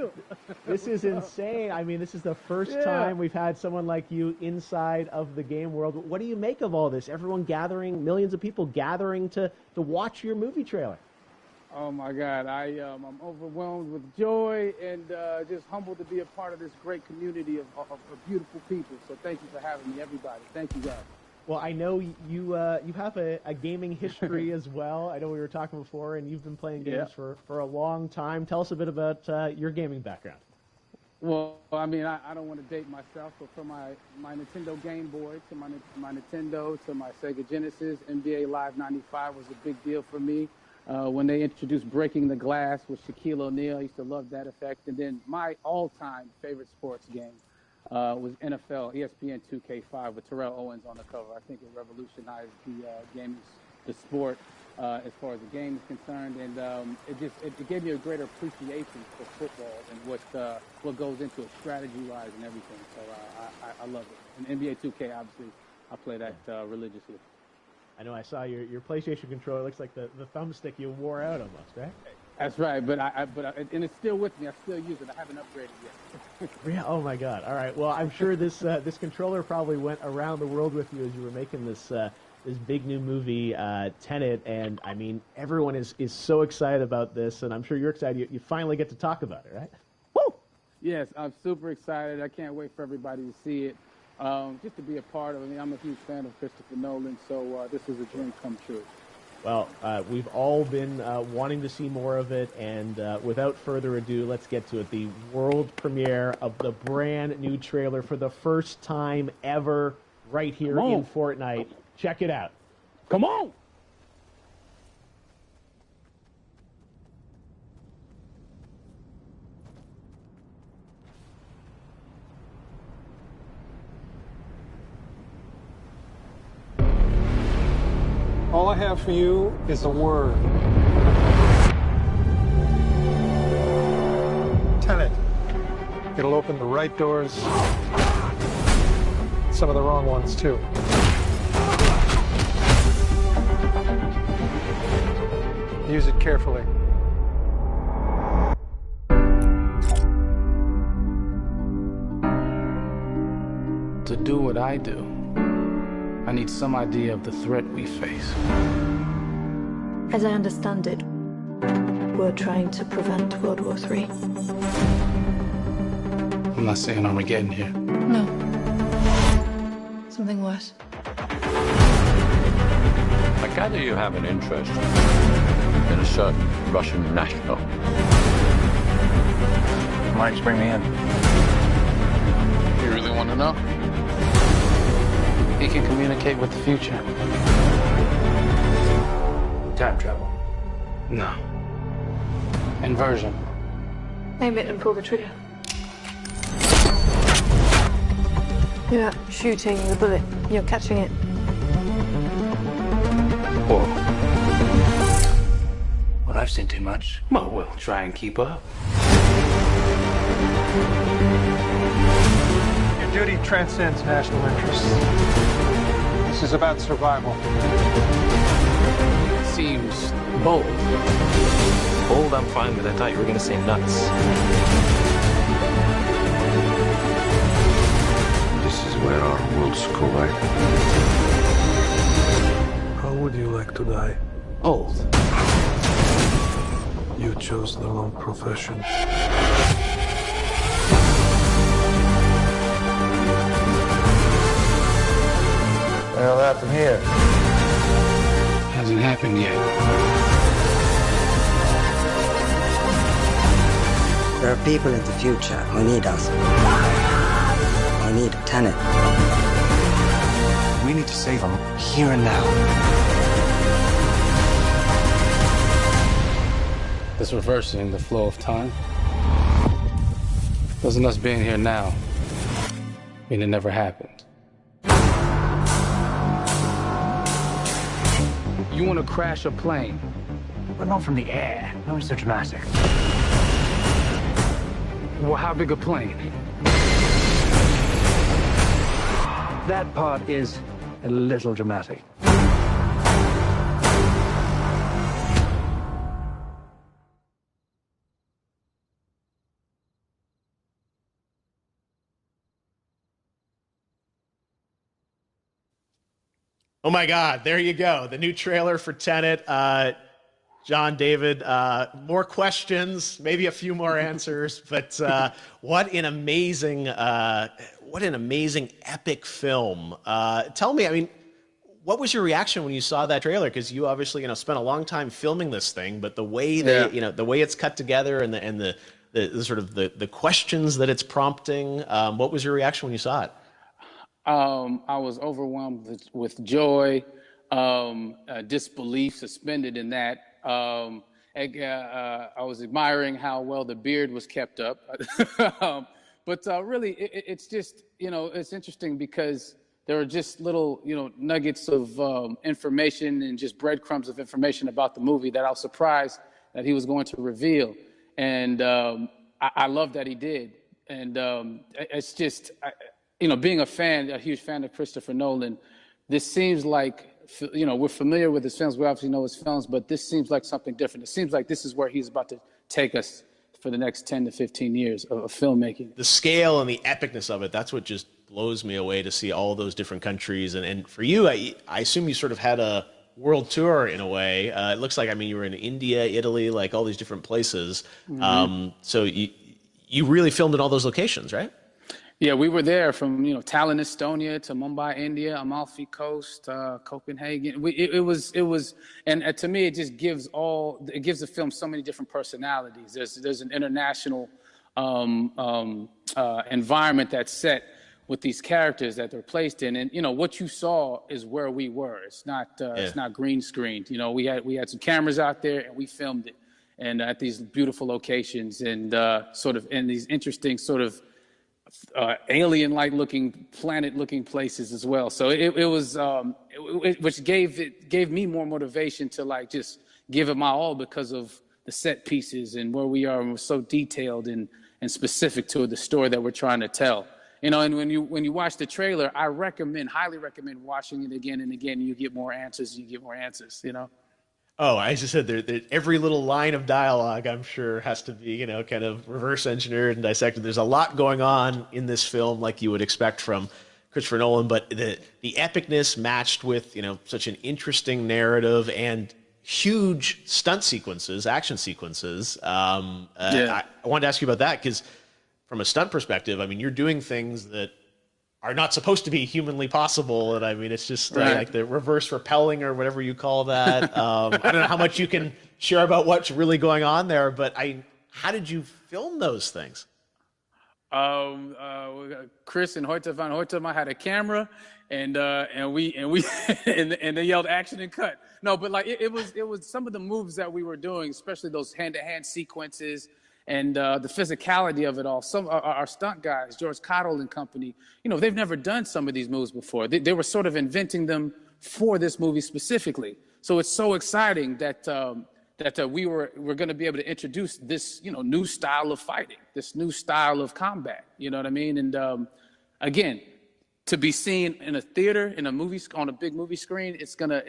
you. This is insane. I mean, this is the first time we've had someone like you inside of the game world. What do you make of all this? Everyone gathering, millions of people gathering to watch your movie trailer. Oh my God, I'm overwhelmed with joy and just humbled to be a part of this great community of beautiful people. So thank you for having me, everybody. Thank you, guys. Well, I know you have a gaming history as well. I know we were talking before, and you've been playing games for a long time. Tell us a bit about your gaming background. Well, I mean, I don't want to date myself, but from my Nintendo Game Boy to my Nintendo to my Sega Genesis, NBA Live 95 was a big deal for me. When they introduced Breaking the Glass with Shaquille O'Neal, I used to love that effect. And then my all-time favorite sports game was NFL ESPN 2K5 with Terrell Owens on the cover. I think it revolutionized the sport as far as the game is concerned, and it gave me a greater appreciation for football and what goes into it strategy-wise and everything. So I love it. And NBA 2K, obviously, I play that religiously. I know I saw your PlayStation controller. It looks like the thumbstick you wore out almost, right? That's right, but and it's still with me. I still use it. I haven't upgraded yet. Yeah. Oh my God. All right. Well, I'm sure this controller probably went around the world with you as you were making this big new movie, Tenet, and I mean everyone is so excited about this, and I'm sure you're excited. You finally get to talk about it, right? Woo! Yes, I'm super excited. I can't wait for everybody to see it. Just to be a part of it. I mean, I'm a huge fan of Christopher Nolan, so this is a dream come true. Well, we've all been wanting to see more of it, and without further ado, let's get to it. The world premiere of the brand new trailer for the first time ever right here in Fortnite. Check it out. Come on! All I have for you is a word. Tenet. It'll open the right doors, some of the wrong ones, too. Use it carefully. To do what I do, I need some idea of the threat we face. As I understand it, we're trying to prevent World War III. I'm not saying Armageddon here. No. Something worse. I gather you have an interest in a certain Russian national. Why did you bring me in? You really want to know? He can communicate with the future. Time travel. No. Inversion. Aim it and pull the trigger. You're not shooting the bullet, you're catching it. Whoa. Well, I've seen too much. Well, we'll try and keep up. Your duty transcends national interests. This is about survival. Seems bold. Bold, I'm fine with. I thought you were going to say nuts. This is where our worlds collide. How would you like to die? Old. You chose the wrong profession. Well, out from here. Hasn't happened yet. There are people in the future who need us. Who need Tenet. We need to save them here and now. This reversing the flow of time. Doesn't us being here now mean it never happened? You want to crash a plane? But not from the air. No, it's so dramatic. Well, how big a plane? That part is a little dramatic. Oh my God, there you go. The new trailer for Tenet. John, David, more questions, maybe a few more answers, but what an amazing epic film. Tell me, I mean, what was your reaction when you saw that trailer? Because you obviously, spent a long time filming this thing, but the way the way it's cut together and the sort of the questions that it's prompting, what was your reaction when you saw it? I was overwhelmed with joy, disbelief, suspended in that. I was admiring how well the beard was kept up. But really, it's just, it's interesting because there are just little, nuggets of information and just breadcrumbs of information about the movie that I was surprised that he was going to reveal. And I love that he did. And it's just, being a huge fan of Christopher Nolan, this seems like, we're familiar with his films. We obviously know his films, but this seems like something different. It seems like this is where he's about to take us for the next 10 to 15 years of filmmaking. The scale and the epicness of it, that's what just blows me away, to see all those different countries. And for you, I assume you sort of had a world tour in a way. It looks like, you were in India, Italy, like all these different places. Mm-hmm. So you really filmed in all those locations, right? Yeah, we were there from Tallinn, Estonia, to Mumbai, India, Amalfi Coast, Copenhagen. It was, and to me, it just gives the film so many different personalities. There's an international environment that's set with these characters that they're placed in, and what you saw is where we were. It's not green screened. We had some cameras out there and we filmed it, and at these beautiful locations and sort of in these interesting sort of alien-like looking, planet-looking places as well. So it was, which gave me more motivation to just give it my all because of the set pieces and where we are, and we're so detailed and specific to the story that we're trying to tell. And when you watch the trailer, I highly recommend watching it again and again. You get more answers. Oh, I just said every little line of dialogue, I'm sure, has to be, kind of reverse engineered and dissected. There's a lot going on in this film, like you would expect from Christopher Nolan, but the epicness matched with, such an interesting narrative and huge stunt sequences, action sequences. I wanted to ask you about that because from a stunt perspective, you're doing things that are not supposed to be humanly possible. And it's just like the reverse rappelling or whatever you call that. I don't know how much you can share about what's really going on there, but how did you film those things? Chris and Hoyte van Hoytema had a camera and they yelled action and cut. No, but it was some of the moves that we were doing, especially those hand-to-hand sequences, and the physicality of it all. Some our stunt guys, George Cottle and company, they've never done some of these moves before. They were sort of inventing them for this movie specifically. So it's so exciting that we're going to be able to introduce this new style of fighting, this new style of combat. You know what I mean? And again, to be seen in a theater, in a movie, on a big movie screen, it's gonna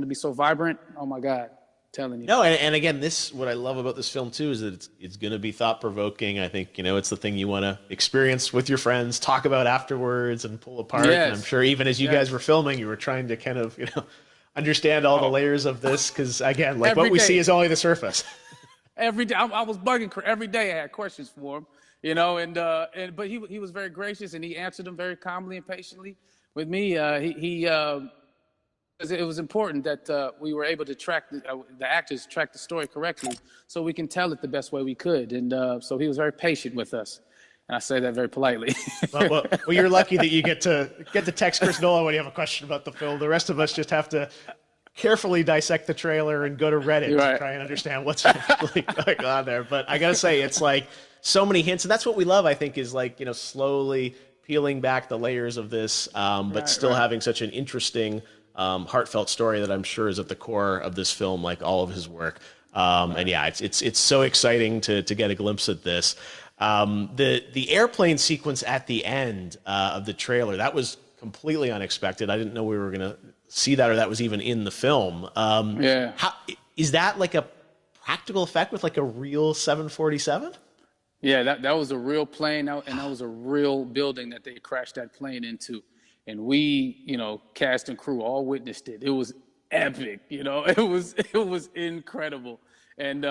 be so vibrant. Oh my God. Telling you. No, and again, what I love about this film too is that it's going to be thought-provoking. I think it's the thing you want to experience with your friends, talk about afterwards, and pull apart. Yes. And I'm sure even as you guys were filming, you were trying to kind of understand all the layers of this, because again, what we see is only the surface. Every day, I was bugging every day. I had questions for him, but he was very gracious and he answered them very calmly and patiently with me. It was important that we were able to track the actors track the story correctly, so we can tell it the best way we could. And so he was very patient with us, and I say that very politely. well, you're lucky that you get to text Chris Nolan when you have a question about the film. The rest of us just have to carefully dissect the trailer and go to Reddit to try and understand what's really going on there. But I gotta say, it's like so many hints, and that's what we love. I think is slowly peeling back the layers of this, but still having such an interesting, heartfelt story that I'm sure is at the core of this film, like all of his work. And yeah, it's so exciting to get a glimpse at this. The airplane sequence at the end of the trailer, that was completely unexpected. I didn't know we were gonna see that, or that was even in the film. Is that like a practical effect with like a real 747? Yeah, that was a real plane, and that was a real building that they crashed that plane into. and we, cast and crew all witnessed it. It was epic, it was incredible. And,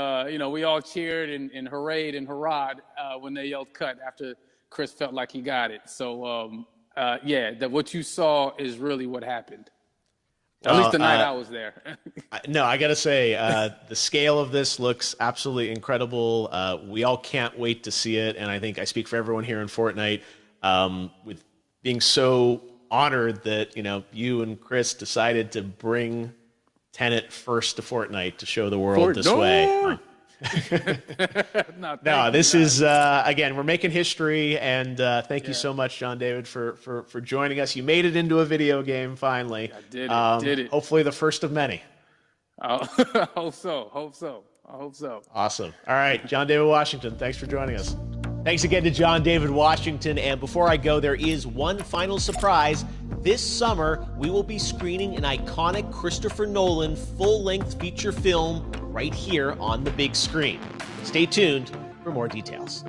we all cheered and hurrayed and hurrahed when they yelled cut after Chris felt like he got it. So, what you saw is really what happened. At least the night I was there. No, I got to say, the scale of this looks absolutely incredible. We all can't wait to see it. And I think I speak for everyone here in Fortnite with being so honored that, you and Chris decided to bring Tenet first to Fortnite to show the world this way. No, this is, again, we're making history, and thank you so much, John David, for joining us. You made it into a video game, finally. I did it. Hopefully the first of many. I hope so. Awesome. All right, John David Washington, thanks for joining us. Thanks again to John David Washington, and before I go, there is one final surprise. This summer, we will be screening an iconic Christopher Nolan full-length feature film right here on the big screen. Stay tuned for more details.